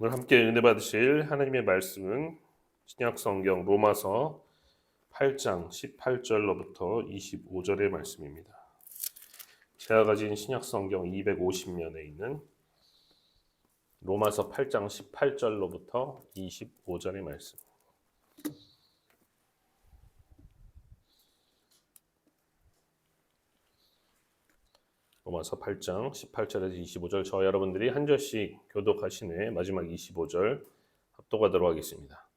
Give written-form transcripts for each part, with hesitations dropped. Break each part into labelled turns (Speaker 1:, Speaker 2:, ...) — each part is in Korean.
Speaker 1: 오늘 함께 은혜 받으실 하나님의 말씀은 신약 성경 로마서 8장 18절로부터 25절의 말씀입니다. 제가 가진 신약 성경 250면에 있는 로마서 8장 18절로부터 25절의 말씀. 로마서 8장 18절에서 25절, 저 여러분들이 한 절씩 교독하신 후에 마지막 25절 합독하도록 하겠습니다.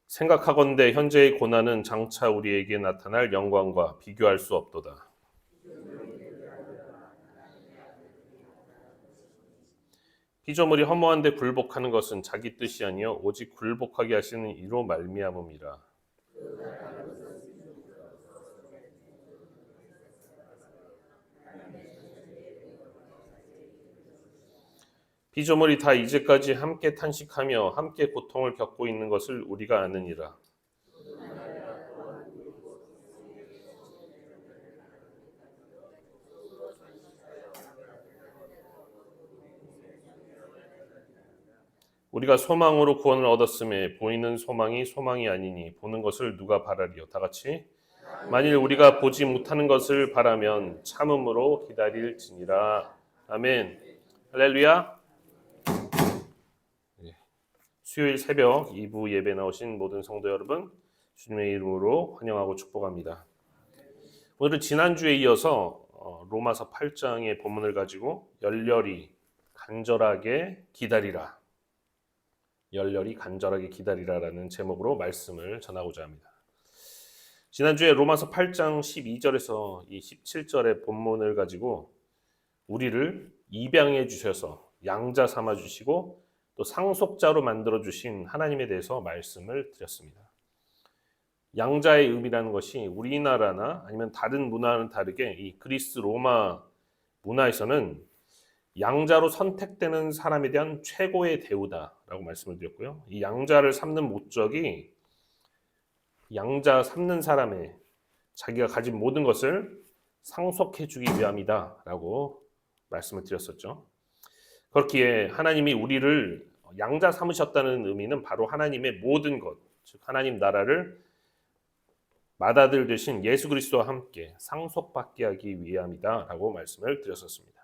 Speaker 1: 생각하건대 현재의 고난은 장차 우리에게 나타날 영광과 비교할 수 없도다. 피조물이 허무한데 굴복하는 것은 자기 뜻이 아니요 오직 굴복하게 하시는 이로 말미암음이라. 피조물이 다 이제까지 함께 탄식하며 함께 고통을 겪고 있는 것을 우리가 아느니라. 우리가 소망으로 구원을 얻었음에 보이는 소망이 소망이 아니니 보는 것을 누가 바라리요. 다 같이. 만일 우리가 보지 못하는 것을 바라면 참음으로 기다릴지니라. 아멘. 할렐루야. 수요일 새벽 2부 예배 나오신 모든 성도 여러분, 주님의 이름으로 환영하고 축복합니다. 오늘은 지난주에 이어서 로마서 8장의 본문을 가지고 열렬히 간절하게 기다리라, 열렬히 간절하게 기다리라라는 제목으로 말씀을 전하고자 합니다. 지난주에 로마서 8장 12절에서 이 17절의 본문을 가지고 우리를 입양해 주셔서 양자 삼아 주시고 또 상속자로 만들어 주신 하나님에 대해서 말씀을 드렸습니다. 양자의 의미라는 것이 우리나라나 아니면 다른 문화와는 다르게 이 그리스 로마 문화에서는 양자로 선택되는 사람에 대한 최고의 대우다라고 말씀을 드렸고요. 이 양자를 삼는 목적이 양자 삼는 사람의 자기가 가진 모든 것을 상속해 주기 위함이다라고 말씀을 드렸었죠. 그렇기에 하나님이 우리를 양자 삼으셨다는 의미는 바로 하나님의 모든 것, 즉 하나님 나라를 맏아들 되신 예수 그리스도와 함께 상속받게 하기 위함이다라고 말씀을 드렸었습니다.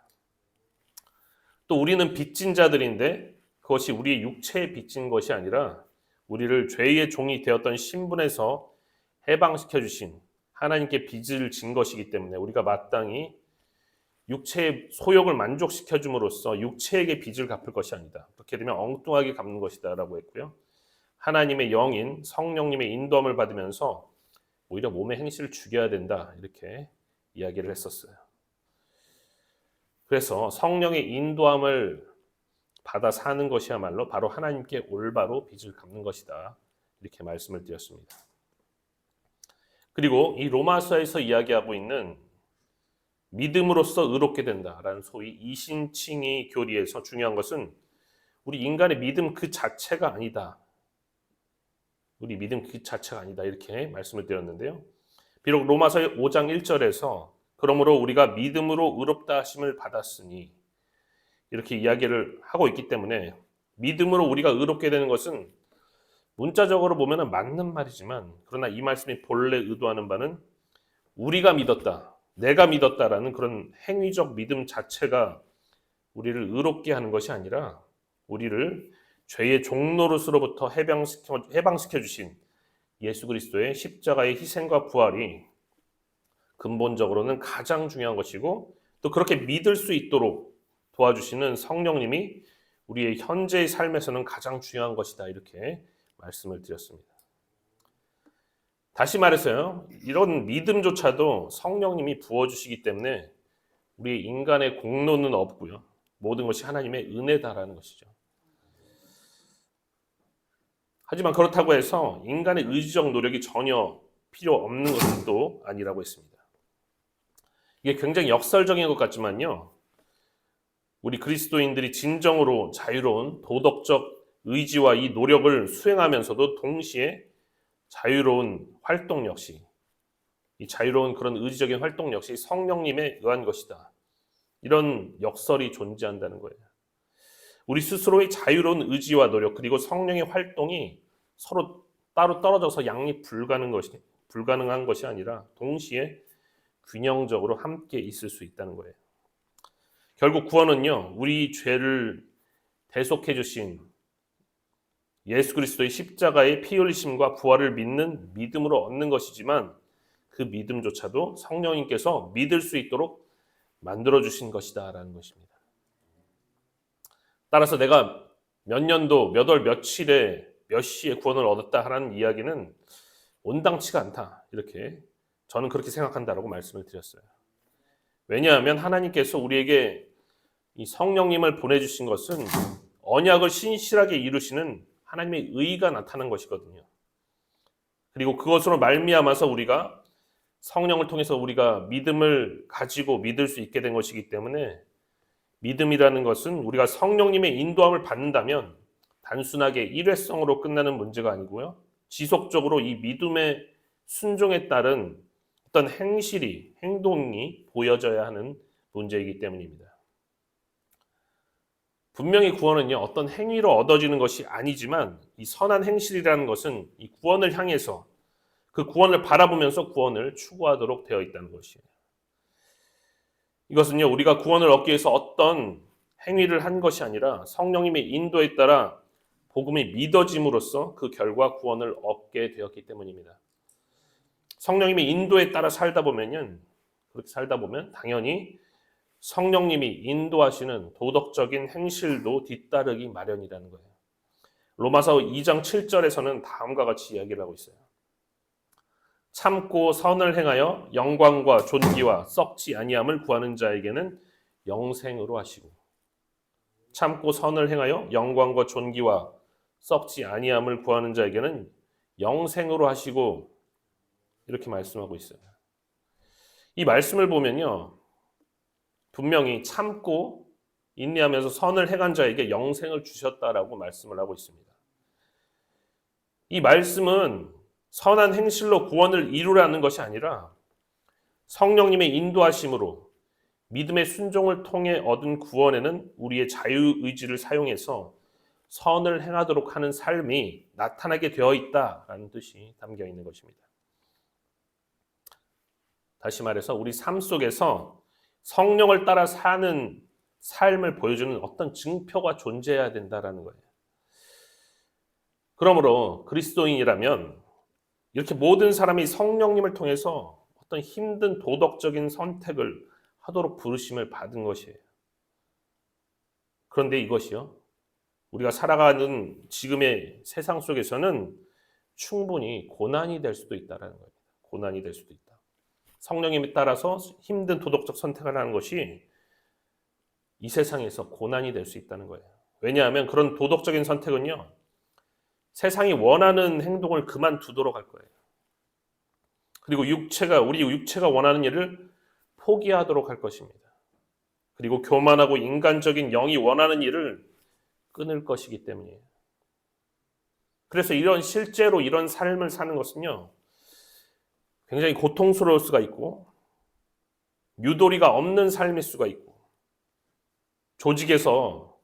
Speaker 1: 또 우리는 빚진 자들인데 그것이 우리의 육체에 빚진 것이 아니라 우리를 죄의 종이 되었던 신분에서 해방시켜 주신 하나님께 빚을 진 것이기 때문에 우리가 마땅히 육체의 소욕을 만족시켜 줌으로써 육체에게 빚을 갚을 것이 아니다. 그렇게 되면 엉뚱하게 갚는 것이다 라고 했고요. 하나님의 영인 성령님의 인도함을 받으면서 오히려 몸의 행실을 죽여야 된다, 이렇게 이야기를 했었어요. 그래서 성령의 인도함을 받아 사는 것이야말로 바로 하나님께 올바로 빚을 갚는 것이다, 이렇게 말씀을 드렸습니다. 그리고 이 로마서에서 이야기하고 있는 믿음으로써 의롭게 된다라는 소위 이신칭의 교리에서 중요한 것은 우리 인간의 믿음 그 자체가 아니다. 우리 믿음 그 자체가 아니다, 이렇게 말씀을 드렸는데요. 비록 로마서 5장 1절에서 그러므로 우리가 믿음으로 의롭다 하심을 받았으니 이렇게 이야기를 하고 있기 때문에 믿음으로 우리가 의롭게 되는 것은 문자적으로 보면 맞는 말이지만, 그러나 이 말씀이 본래 의도하는 바는 우리가 믿었다, 내가 믿었다라는 그런 행위적 믿음 자체가 우리를 의롭게 하는 것이 아니라 우리를 죄의 종노릇으로부터 해방시켜 주신 예수 그리스도의 십자가의 희생과 부활이 근본적으로는 가장 중요한 것이고, 또 그렇게 믿을 수 있도록 도와주시는 성령님이 우리의 현재의 삶에서는 가장 중요한 것이다, 이렇게 말씀을 드렸습니다. 다시 말해서요, 이런 믿음조차도 성령님이 부어주시기 때문에 우리 인간의 공로는 없고요, 모든 것이 하나님의 은혜다라는 것이죠. 하지만 그렇다고 해서 인간의 의지적 노력이 전혀 필요 없는 것은 또 아니라고 했습니다. 이게 굉장히 역설적인 것 같지만요, 우리 그리스도인들이 진정으로 자유로운 도덕적 의지와 이 노력을 수행하면서도 동시에 자유로운 활동 역시, 이 자유로운 그런 의지적인 활동 역시 성령님에 의한 것이다, 이런 역설이 존재한다는 거예요. 우리 스스로의 자유로운 의지와 노력 그리고 성령의 활동이 서로 따로 떨어져서 양립 불가능한 것이 아니라 동시에 균형적으로 함께 있을 수 있다는 거예요. 결국 구원은요, 우리 죄를 대속해 주신 예수 그리스도의 십자가의 피 흘리심과 부활을 믿는 믿음으로 얻는 것이지만 그 믿음조차도 성령님께서 믿을 수 있도록 만들어 주신 것이다라는 것입니다. 따라서 내가 몇 년도, 몇 월, 며칠에, 몇 시에 구원을 얻었다 하는 이야기는 온당치가 않다. 이렇게 저는 그렇게 생각한다라고 말씀을 드렸어요. 왜냐하면 하나님께서 우리에게 이 성령님을 보내주신 것은 언약을 신실하게 이루시는 하나님의 의가 나타난 것이거든요. 그리고 그것으로 말미암아서 우리가 성령을 통해서 우리가 믿음을 가지고 믿을 수 있게 된 것이기 때문에 믿음이라는 것은 우리가 성령님의 인도함을 받는다면 단순하게 일회성으로 끝나는 문제가 아니고요. 지속적으로 이 믿음의 순종에 따른 어떤 행동이 보여져야 하는 문제이기 때문입니다. 분명히 구원은요, 어떤 행위로 얻어지는 것이 아니지만 이 선한 행실이라는 것은 이 구원을 향해서 그 구원을 바라보면서 구원을 추구하도록 되어 있다는 것이에요. 이것은요, 우리가 구원을 얻기 위해서 어떤 행위를 한 것이 아니라 성령님의 인도에 따라 복음이 믿어짐으로써 그 결과 구원을 얻게 되었기 때문입니다. 성령님의 인도에 따라 그렇게 살다 보면 당연히 성령님이 인도하시는 도덕적인 행실도 뒤따르기 마련이라는 거예요. 로마서 2장 7절에서는 다음과 같이 이야기를 하고 있어요. 참고 선을 행하여 영광과 존귀와 썩지 아니함을 구하는 자에게는 영생으로 하시고, 참고 선을 행하여 영광과 존귀와 썩지 아니함을 구하는 자에게는 영생으로 하시고, 이렇게 말씀하고 있어요. 이 말씀을 보면요, 분명히 참고 인내하면서 선을 행한 자에게 영생을 주셨다라고 말씀을 하고 있습니다. 이 말씀은 선한 행실로 구원을 이루라는 것이 아니라 성령님의 인도하심으로 믿음의 순종을 통해 얻은 구원에는 우리의 자유의지를 사용해서 선을 행하도록 하는 삶이 나타나게 되어 있다라는 뜻이 담겨 있는 것입니다. 다시 말해서 우리 삶 속에서 성령을 따라 사는 삶을 보여주는 어떤 증표가 존재해야 된다라는 거예요. 그러므로 그리스도인이라면 이렇게 모든 사람이 성령님을 통해서 어떤 힘든 도덕적인 선택을 하도록 부르심을 받은 것이에요. 그런데 이것이요, 우리가 살아가는 지금의 세상 속에서는 충분히 고난이 될 수도 있다라는 거예요. 고난이 될 수도 있다. 성령님에 따라서 힘든 도덕적 선택을 하는 것이 이 세상에서 고난이 될 수 있다는 거예요. 왜냐하면 그런 도덕적인 선택은요, 세상이 원하는 행동을 그만두도록 할 거예요. 그리고 우리 육체가 원하는 일을 포기하도록 할 것입니다. 그리고 교만하고 인간적인 영이 원하는 일을 끊을 것이기 때문이에요. 그래서 실제로 이런 삶을 사는 것은요, 굉장히 고통스러울 수가 있고 유도리가 없는 삶일 수가 있고 조직에서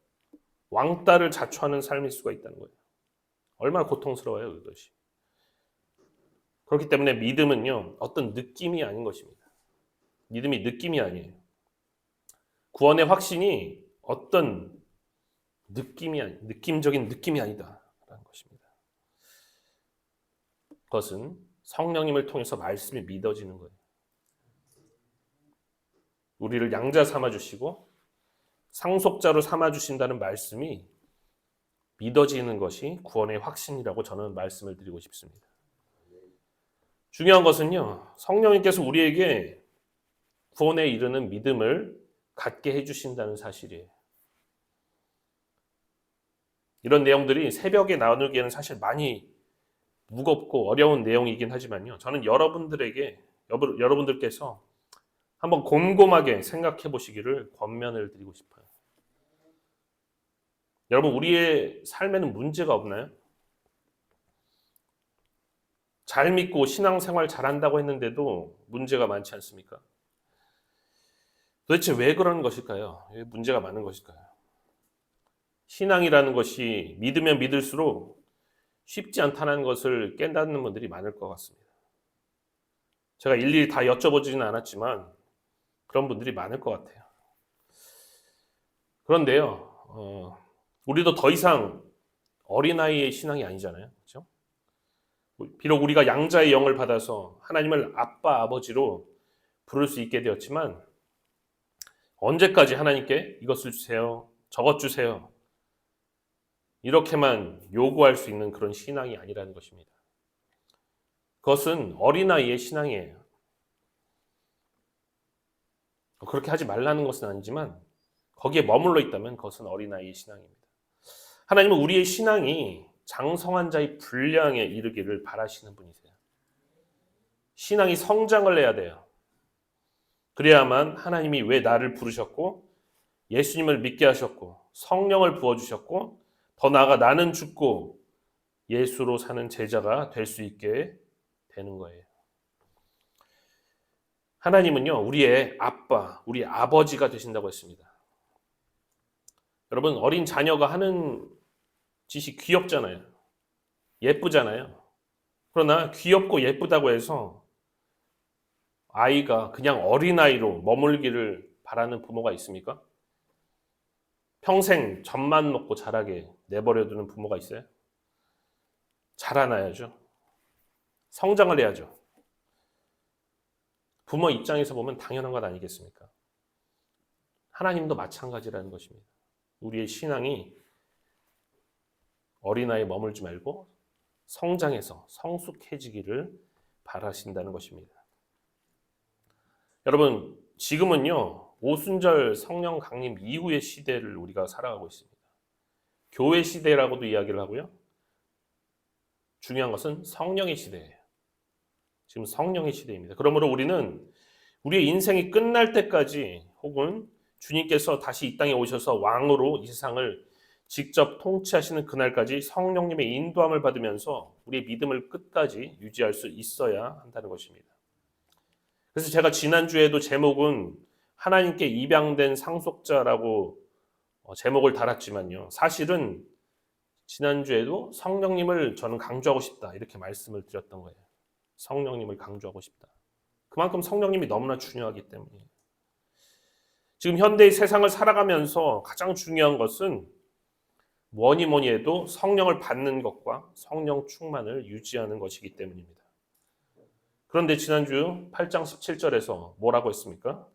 Speaker 1: 왕따를 자초하는 삶일 수가 있다는 거예요. 얼마나 고통스러워요, 그것이. 그렇기 때문에 믿음은요, 어떤 느낌이 아닌 것입니다. 믿음이 느낌이 아니에요. 구원의 확신이 어떤 느낌적인 느낌이 아니다라는 것입니다. 그것은 성령님을 통해서 말씀이 믿어지는 거예요. 우리를 양자 삼아주시고 상속자로 삼아주신다는 말씀이 믿어지는 것이 구원의 확신이라고 저는 말씀을 드리고 싶습니다. 중요한 것은요, 성령님께서 우리에게 구원에 이르는 믿음을 갖게 해주신다는 사실이에요. 이런 내용들이 새벽에 나누기에는 사실 많이 무겁고 어려운 내용이긴 하지만요, 저는 여러분들께서 한번 곰곰하게 생각해 보시기를 권면을 드리고 싶어요. 여러분, 우리의 삶에는 문제가 없나요? 잘 믿고 신앙생활 잘한다고 했는데도 문제가 많지 않습니까? 도대체 왜 그러는 것일까요? 왜 문제가 많은 것일까요? 신앙이라는 것이 믿으면 믿을수록 쉽지 않다는 것을 깨닫는 분들이 많을 것 같습니다. 제가 일일이 다 여쭤보지는 않았지만 그런 분들이 많을 것 같아요. 그런데요, 우리도 더 이상 어린아이의 신앙이 아니잖아요. 그렇죠? 비록 우리가 양자의 영을 받아서 하나님을 아빠, 아버지로 부를 수 있게 되었지만 언제까지 하나님께 이것을 주세요, 저것 주세요 이렇게만 요구할 수 있는 그런 신앙이 아니라는 것입니다. 그것은 어린아이의 신앙이에요. 그렇게 하지 말라는 것은 아니지만 거기에 머물러 있다면 그것은 어린아이의 신앙입니다. 하나님은 우리의 신앙이 장성한 자의 분량에 이르기를 바라시는 분이세요. 신앙이 성장을 해야 돼요. 그래야만 하나님이 왜 나를 부르셨고 예수님을 믿게 하셨고 성령을 부어주셨고 더 나아가 나는 죽고 예수로 사는 제자가 될 수 있게 되는 거예요. 하나님은요, 우리의 아빠, 우리 아버지가 되신다고 했습니다. 여러분, 어린 자녀가 하는 짓이 귀엽잖아요. 예쁘잖아요. 그러나 귀엽고 예쁘다고 해서 아이가 그냥 어린아이로 머물기를 바라는 부모가 있습니까? 평생 젖만 먹고 자라게 내버려두는 부모가 있어요? 자라나야죠. 성장을 해야죠. 부모 입장에서 보면 당연한 것 아니겠습니까? 하나님도 마찬가지라는 것입니다. 우리의 신앙이 어린아이에 머물지 말고 성장해서 성숙해지기를 바라신다는 것입니다. 여러분, 지금은요, 오순절 성령 강림 이후의 시대를 우리가 살아가고 있습니다. 교회 시대라고도 이야기를 하고요. 중요한 것은 성령의 시대예요. 지금 성령의 시대입니다. 그러므로 우리는 우리의 인생이 끝날 때까지 혹은 주님께서 다시 이 땅에 오셔서 왕으로 이 세상을 직접 통치하시는 그날까지 성령님의 인도함을 받으면서 우리의 믿음을 끝까지 유지할 수 있어야 한다는 것입니다. 그래서 제가 지난주에도 제목은 하나님께 입양된 상속자라고 제목을 달았지만요. 사실은 지난주에도 성령님을 저는 강조하고 싶다 이렇게 말씀을 드렸던 거예요. 성령님을 강조하고 싶다. 그만큼 성령님이 너무나 중요하기 때문이에요. 지금 현대의 세상을 살아가면서 가장 중요한 것은 뭐니 해도 성령을 받는 것과 성령 충만을 유지하는 것이기 때문입니다. 그런데 지난주 8장 17절에서 뭐라고 했습니까?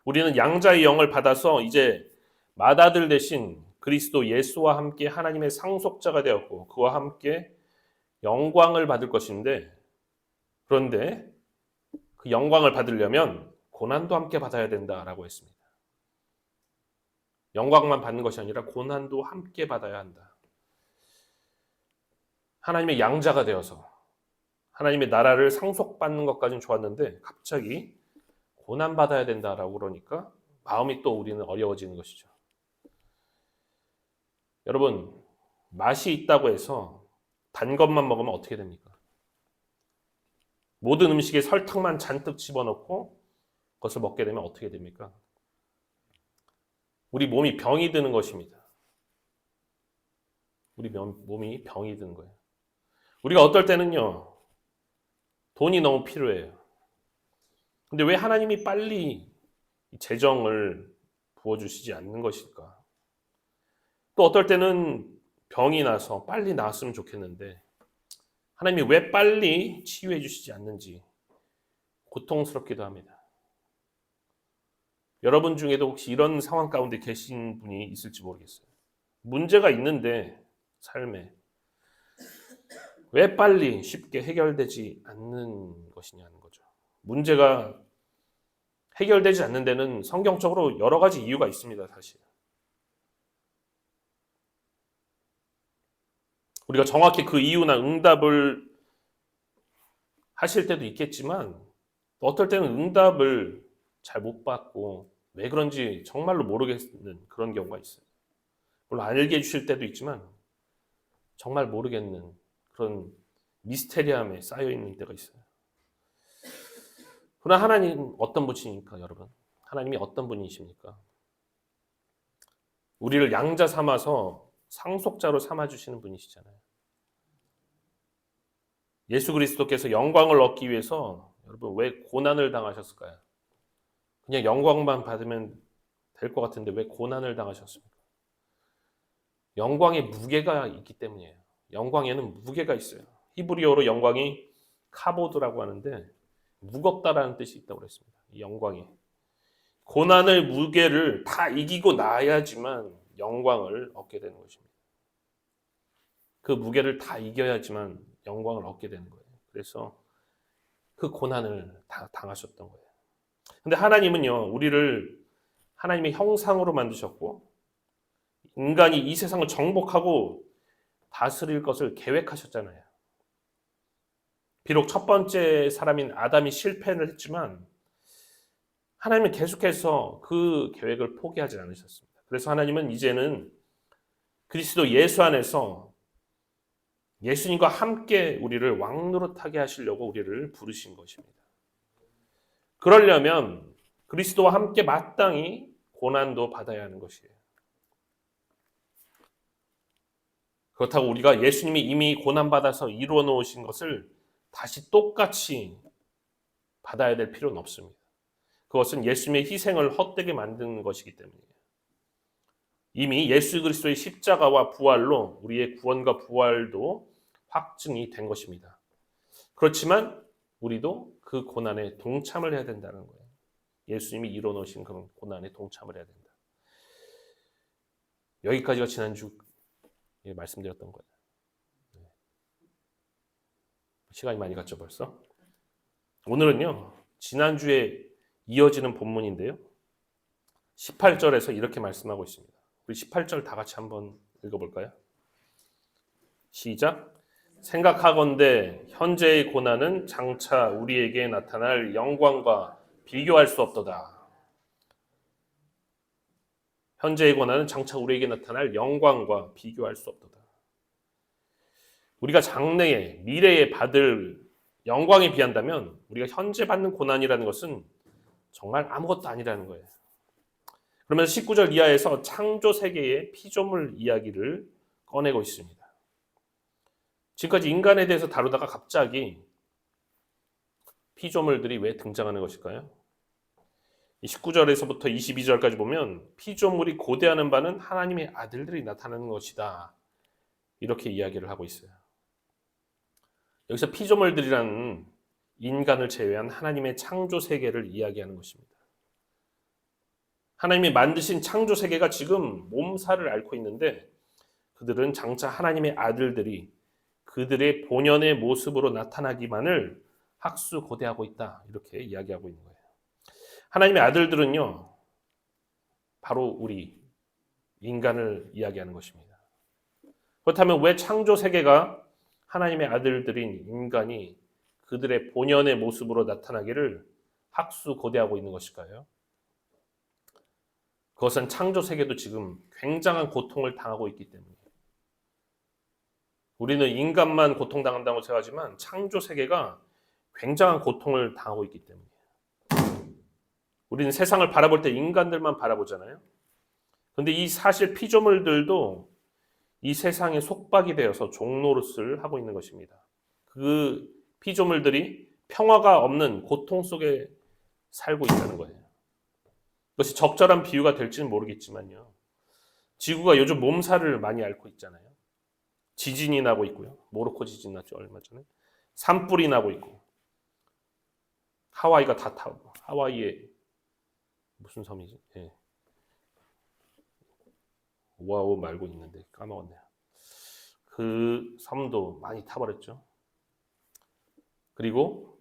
Speaker 1: 우리는 양자의 영을 받아서 이제 맏아들 되신 그리스도 예수와 함께 하나님의 상속자가 되었고 그와 함께 영광을 받을 것인데, 그런데 그 영광을 받으려면 고난도 함께 받아야 된다라고 했습니다. 영광만 받는 것이 아니라 고난도 함께 받아야 한다. 하나님의 양자가 되어서 하나님의 나라를 상속받는 것까지는 좋았는데 갑자기 고난받아야 된다라고 그러니까 마음이 또 우리는 어려워지는 것이죠. 여러분, 맛이 있다고 해서 단 것만 먹으면 어떻게 됩니까? 모든 음식에 설탕만 잔뜩 집어넣고 그것을 먹게 되면 어떻게 됩니까? 우리 몸이 병이 드는 것입니다. 우리 몸이 병이 드는 거예요. 우리가 어떨 때는요, 돈이 너무 필요해요. 근데 왜 하나님이 빨리 재정을 부어주시지 않는 것일까? 또 어떨 때는 병이 나서 빨리 나았으면 좋겠는데 하나님이 왜 빨리 치유해 주시지 않는지 고통스럽기도 합니다. 여러분 중에도 혹시 이런 상황 가운데 계신 분이 있을지 모르겠어요. 문제가 있는데 삶에 왜 빨리 쉽게 해결되지 않는 것이냐는 거죠. 문제가 해결되지 않는 데는 성경적으로 여러 가지 이유가 있습니다, 사실. 우리가 정확히 그 이유나 응답을 하실 때도 있겠지만 어떨 때는 응답을 잘 못 받고 왜 그런지 정말로 모르겠는 그런 경우가 있어요. 물론 알게 해주실 때도 있지만 정말 모르겠는 그런 미스테리함에 쌓여있는 때가 있어요. 그러나 하나님 어떤 분이십니까, 여러분? 하나님이 어떤 분이십니까? 우리를 양자 삼아서 상속자로 삼아주시는 분이시잖아요. 예수 그리스도께서 영광을 얻기 위해서 여러분 왜 고난을 당하셨을까요? 그냥 영광만 받으면 될 것 같은데 왜 고난을 당하셨습니까? 영광에 무게가 있기 때문이에요. 영광에는 무게가 있어요. 히브리어로 영광이 카보드라고 하는데 무겁다라는 뜻이 있다고 그랬습니다. 이 영광이. 고난의 무게를 다 이기고 나야지만 영광을 얻게 되는 것입니다. 그 무게를 다 이겨야지만 영광을 얻게 되는 거예요. 그래서 그 고난을 다 당하셨던 거예요. 근데 하나님은요, 우리를 하나님의 형상으로 만드셨고 인간이 이 세상을 정복하고 다스릴 것을 계획하셨잖아요. 비록 첫 번째 사람인 아담이 실패를 했지만 하나님은 계속해서 그 계획을 포기하지 않으셨습니다. 그래서 하나님은 이제는 그리스도 예수 안에서 예수님과 함께 우리를 왕노릇하게 하시려고 우리를 부르신 것입니다. 그러려면 그리스도와 함께 마땅히 고난도 받아야 하는 것이에요. 그렇다고 우리가 예수님이 이미 고난받아서 이루어 놓으신 것을 다시 똑같이 받아야 될 필요는 없습니다. 그것은 예수님의 희생을 헛되게 만드는 것이기 때문이에요. 이미 예수 그리스도의 십자가와 부활로 우리의 구원과 부활도 확증이 된 것입니다. 그렇지만 우리도 그 고난에 동참을 해야 된다는 거예요. 예수님이 이루어 놓으신 그런 고난에 동참을 해야 된다. 여기까지가 지난주 말씀드렸던 거예요. 시간이 많이 갔죠 벌써? 오늘은요. 지난주에 이어지는 본문인데요. 18절에서 이렇게 말씀하고 있습니다. 우리 18절 다 같이 한번 읽어볼까요? 시작. 생각하건대 현재의 고난은 장차 우리에게 나타날 영광과 비교할 수 없도다. 현재의 고난은 장차 우리에게 나타날 영광과 비교할 수 없도다. 우리가 장래에 미래에 받을 영광에 비한다면 우리가 현재 받는 고난이라는 것은 정말 아무것도 아니라는 거예요. 그러면서 19절 이하에서 창조 세계의 피조물 이야기를 꺼내고 있습니다. 지금까지 인간에 대해서 다루다가 갑자기 피조물들이 왜 등장하는 것일까요? 19절에서부터 22절까지 보면 피조물이 고대하는 바는 하나님의 아들들이 나타나는 것이다. 이렇게 이야기를 하고 있어요. 여기서 피조물들이라는 인간을 제외한 하나님의 창조 세계를 이야기하는 것입니다. 하나님이 만드신 창조 세계가 지금 몸살을 앓고 있는데 그들은 장차 하나님의 아들들이 그들의 본연의 모습으로 나타나기만을 학수고대하고 있다. 이렇게 이야기하고 있는 거예요. 하나님의 아들들은요. 바로 우리 인간을 이야기하는 것입니다. 그렇다면 왜 창조 세계가 하나님의 아들들인 인간이 그들의 본연의 모습으로 나타나기를 학수고대하고 있는 것일까요? 그것은 창조 세계도 지금 굉장한 고통을 당하고 있기 때문이에요. 우리는 인간만 고통당한다고 생각하지만 창조 세계가 굉장한 고통을 당하고 있기 때문이에요. 우리는 세상을 바라볼 때 인간들만 바라보잖아요. 그런데 이 사실 피조물들도 이 세상에 속박이 되어서 종노릇을 하고 있는 것입니다. 그 피조물들이 평화가 없는 고통 속에 살고 있다는 거예요. 그것이 적절한 비유가 될지는 모르겠지만요. 지구가 요즘 몸살을 많이 앓고 있잖아요. 지진이 나고 있고요. 모로코 지진 났죠, 얼마 전에. 산불이 나고 있고. 하와이가 다 타고. 하와이에 무슨 섬이지? 예. 오아우 말고 있는데 까먹었네요. 그 섬도 많이 타버렸죠. 그리고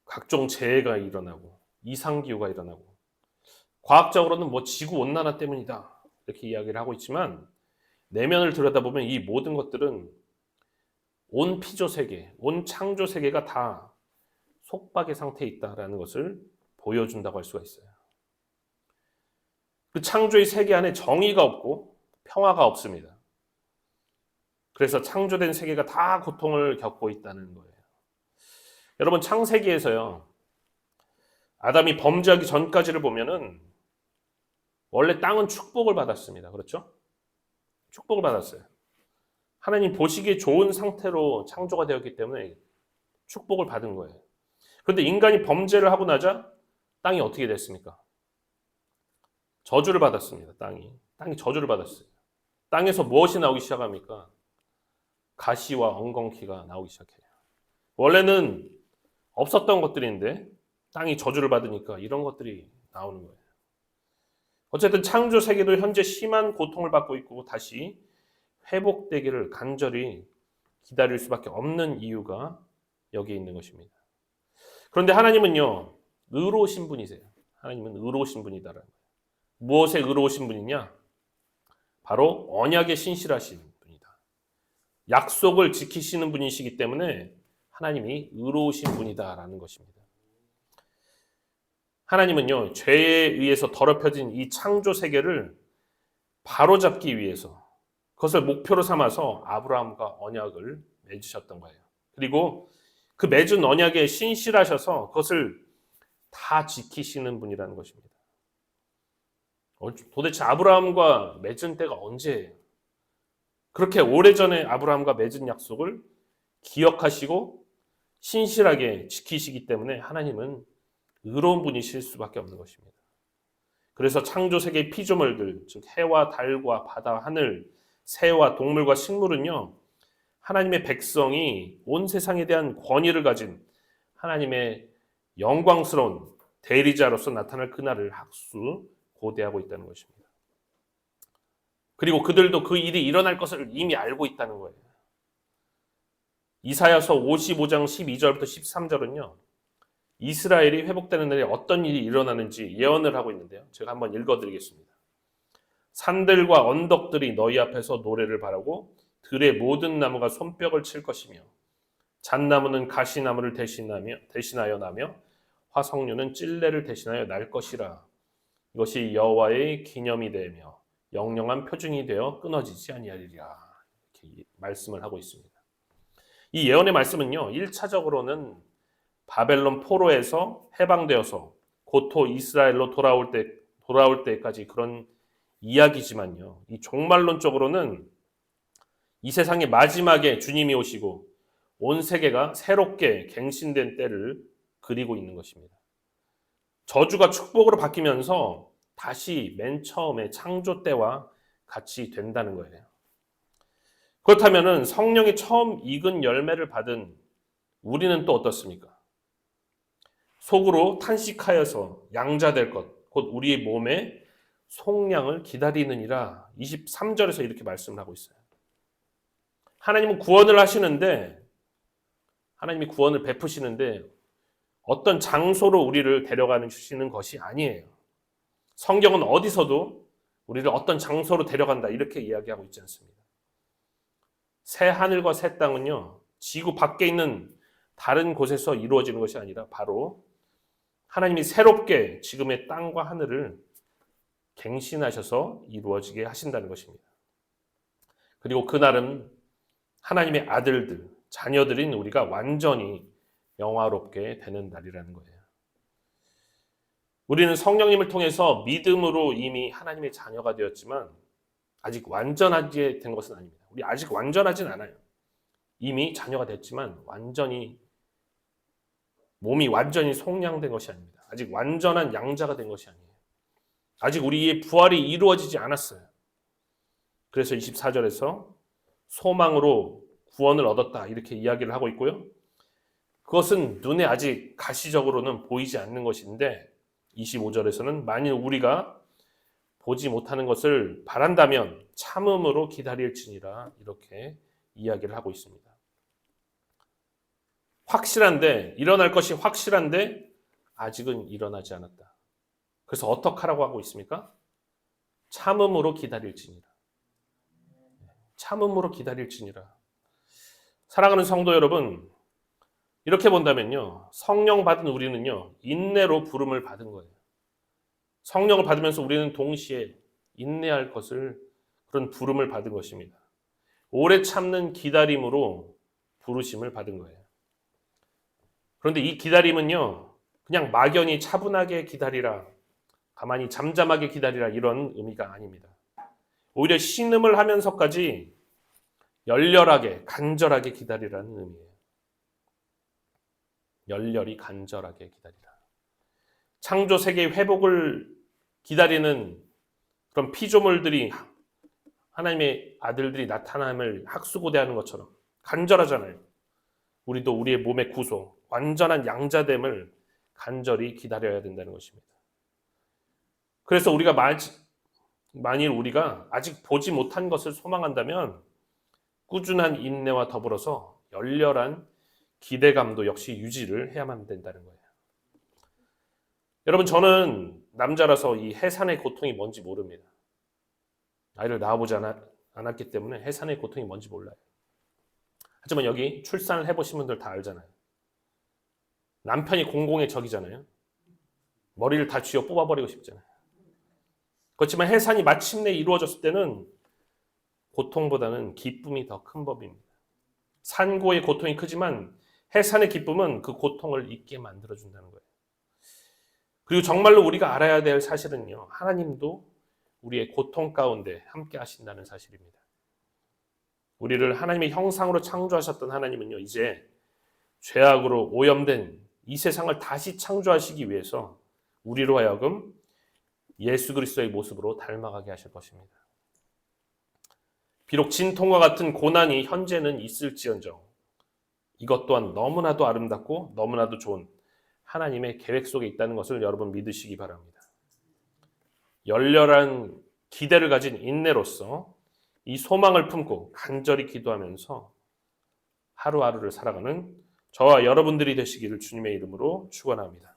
Speaker 1: 각종 재해가 일어나고 이상기후가 일어나고 과학적으로는 뭐 지구 온난화 때문이다 이렇게 이야기를 하고 있지만 내면을 들여다보면 이 모든 것들은 온 피조 세계, 온 창조 세계가 다 속박의 상태에 있다라는 것을 보여준다고 할 수가 있어요. 그 창조의 세계 안에 정의가 없고 평화가 없습니다. 그래서 창조된 세계가 다 고통을 겪고 있다는 거예요. 여러분 창세기에서요. 아담이 범죄하기 전까지를 보면은 원래 땅은 축복을 받았습니다. 그렇죠? 축복을 받았어요. 하나님 보시기에 좋은 상태로 창조가 되었기 때문에 축복을 받은 거예요. 그런데 인간이 범죄를 하고 나자 땅이 어떻게 됐습니까? 저주를 받았습니다. 땅이 저주를 받았어요. 땅에서 무엇이 나오기 시작합니까? 가시와 엉겅퀴가 나오기 시작해요. 원래는 없었던 것들인데 땅이 저주를 받으니까 이런 것들이 나오는 거예요. 어쨌든 창조 세계도 현재 심한 고통을 받고 있고 다시 회복되기를 간절히 기다릴 수밖에 없는 이유가 여기에 있는 것입니다. 그런데 하나님은요, 의로우신 분이세요. 하나님은 의로우신 분이다라는 거예요. 무엇에 의로우신 분이냐? 바로 언약에 신실하신 분이다. 약속을 지키시는 분이시기 때문에 하나님이 의로우신 분이다라는 것입니다. 하나님은요, 죄에 의해서 더럽혀진 이 창조 세계를 바로잡기 위해서 그것을 목표로 삼아서 아브라함과 언약을 맺으셨던 거예요. 그리고 그 맺은 언약에 신실하셔서 그것을 다 지키시는 분이라는 것입니다. 도대체 아브라함과 맺은 때가 언제예요? 그렇게 오래전에 아브라함과 맺은 약속을 기억하시고 신실하게 지키시기 때문에 하나님은 의로운 분이실 수밖에 없는 것입니다. 그래서 창조 세계의 피조물들, 즉 해와 달과 바다, 하늘, 새와 동물과 식물은요, 하나님의 백성이 온 세상에 대한 권위를 가진 하나님의 영광스러운 대리자로서 나타날 그날을 학수고대하고 있다는 것입니다. 그리고 그들도 그 일이 일어날 것을 이미 알고 있다는 거예요. 이사야서 55장 12절부터 13절은요. 이스라엘이 회복되는 날에 어떤 일이 일어나는지 예언을 하고 있는데요. 제가 한번 읽어드리겠습니다. 산들과 언덕들이 너희 앞에서 노래를 바라고 들의 모든 나무가 손뼉을 칠 것이며 잣나무는 가시나무를 대신하여 나며 화석류는 찔레를 대신하여 날 것이라. 이것이 여호와의 기념이 되며 영영한 표징이 되어 끊어지지 아니하리라. 이렇게 말씀을 하고 있습니다. 이 예언의 말씀은요. 1차적으로는 바벨론 포로에서 해방되어서 고토 이스라엘로 돌아올 때까지 그런 이야기지만요. 이 종말론적으로는 이 세상의 마지막에 주님이 오시고 온 세계가 새롭게 갱신된 때를 그리고 있는 것입니다. 저주가 축복으로 바뀌면서 다시 맨 처음에 창조 때와 같이 된다는 거예요. 그렇다면 성령이 처음 익은 열매를 받은 우리는 또 어떻습니까? 속으로 탄식하여서 양자될 것, 곧 우리의 몸에 속량을 기다리느니라. 23절에서 이렇게 말씀을 하고 있어요. 하나님은 구원을 하시는데, 하나님이 구원을 베푸시는데 어떤 장소로 우리를 데려가는 주시는 것이 아니에요. 성경은 어디서도 우리를 어떤 장소로 데려간다 이렇게 이야기하고 있지 않습니다. 새 하늘과 새 땅은요, 지구 밖에 있는 다른 곳에서 이루어지는 것이 아니라 바로 하나님이 새롭게 지금의 땅과 하늘을 갱신하셔서 이루어지게 하신다는 것입니다. 그리고 그날은 하나님의 아들들, 자녀들인 우리가 완전히 영화롭게 되는 날이라는 거예요. 우리는 성령님을 통해서 믿음으로 이미 하나님의 자녀가 되었지만 아직 완전하게 된 것은 아닙니다. 우리 아직 완전하진 않아요. 이미 자녀가 됐지만 몸이 완전히 속량된 것이 아닙니다. 아직 완전한 양자가 된 것이 아니에요. 아직 우리의 부활이 이루어지지 않았어요. 그래서 24절에서 소망으로 구원을 얻었다 이렇게 이야기를 하고 있고요. 그것은 눈에 아직 가시적으로는 보이지 않는 것인데 25절에서는 만일 우리가 보지 못하는 것을 바란다면 참음으로 기다릴지니라 이렇게 이야기를 하고 있습니다. 확실한데, 일어날 것이 확실한데 아직은 일어나지 않았다. 그래서 어떻게 하라고 하고 있습니까? 참음으로 기다릴지니라. 참음으로 기다릴지니라. 사랑하는 성도 여러분, 이렇게 본다면요, 성령 받은 우리는요, 인내로 부름을 받은 거예요. 성령을 받으면서 우리는 동시에 인내할 것을, 그런 부름을 받은 것입니다. 오래 참는 기다림으로 부르심을 받은 거예요. 그런데 이 기다림은요, 그냥 막연히 차분하게 기다리라, 가만히 잠잠하게 기다리라 이런 의미가 아닙니다. 오히려 신음을 하면서까지 열렬하게 간절하게 기다리라는 의미예요. 열렬히 간절하게 기다리라. 창조 세계의 회복을 기다리는 그런 피조물들이 하나님의 아들들이 나타남을 학수고대하는 것처럼 간절하잖아요. 우리도 우리의 몸의 구속, 완전한 양자됨을 간절히 기다려야 된다는 것입니다. 그래서 우리가 만일 우리가 아직 보지 못한 것을 소망한다면 꾸준한 인내와 더불어서 열렬한 기대감도 역시 유지를 해야만 된다는 거예요. 여러분, 저는 남자라서 이 해산의 고통이 뭔지 모릅니다. 아이를 낳아보지 않았기 때문에 해산의 고통이 뭔지 몰라요. 하지만 여기 출산을 해보신 분들 다 알잖아요. 남편이 공공의 적이잖아요. 머리를 다 쥐어 뽑아버리고 싶잖아요. 그렇지만 해산이 마침내 이루어졌을 때는 고통보다는 기쁨이 더 큰 법입니다. 산고의 고통이 크지만 해산의 기쁨은 그 고통을 잊게 만들어준다는 거예요. 그리고 정말로 우리가 알아야 될 사실은요, 하나님도 우리의 고통 가운데 함께 하신다는 사실입니다. 우리를 하나님의 형상으로 창조하셨던 하나님은요, 이제 죄악으로 오염된 이 세상을 다시 창조하시기 위해서 우리로 하여금 예수 그리스도의 모습으로 닮아가게 하실 것입니다. 비록 진통과 같은 고난이 현재는 있을지언정 이것 또한 너무나도 아름답고 너무나도 좋은 하나님의 계획 속에 있다는 것을 여러분 믿으시기 바랍니다. 열렬한 기대를 가진 인내로서 이 소망을 품고 간절히 기도하면서 하루하루를 살아가는 저와 여러분들이 되시기를 주님의 이름으로 축원합니다.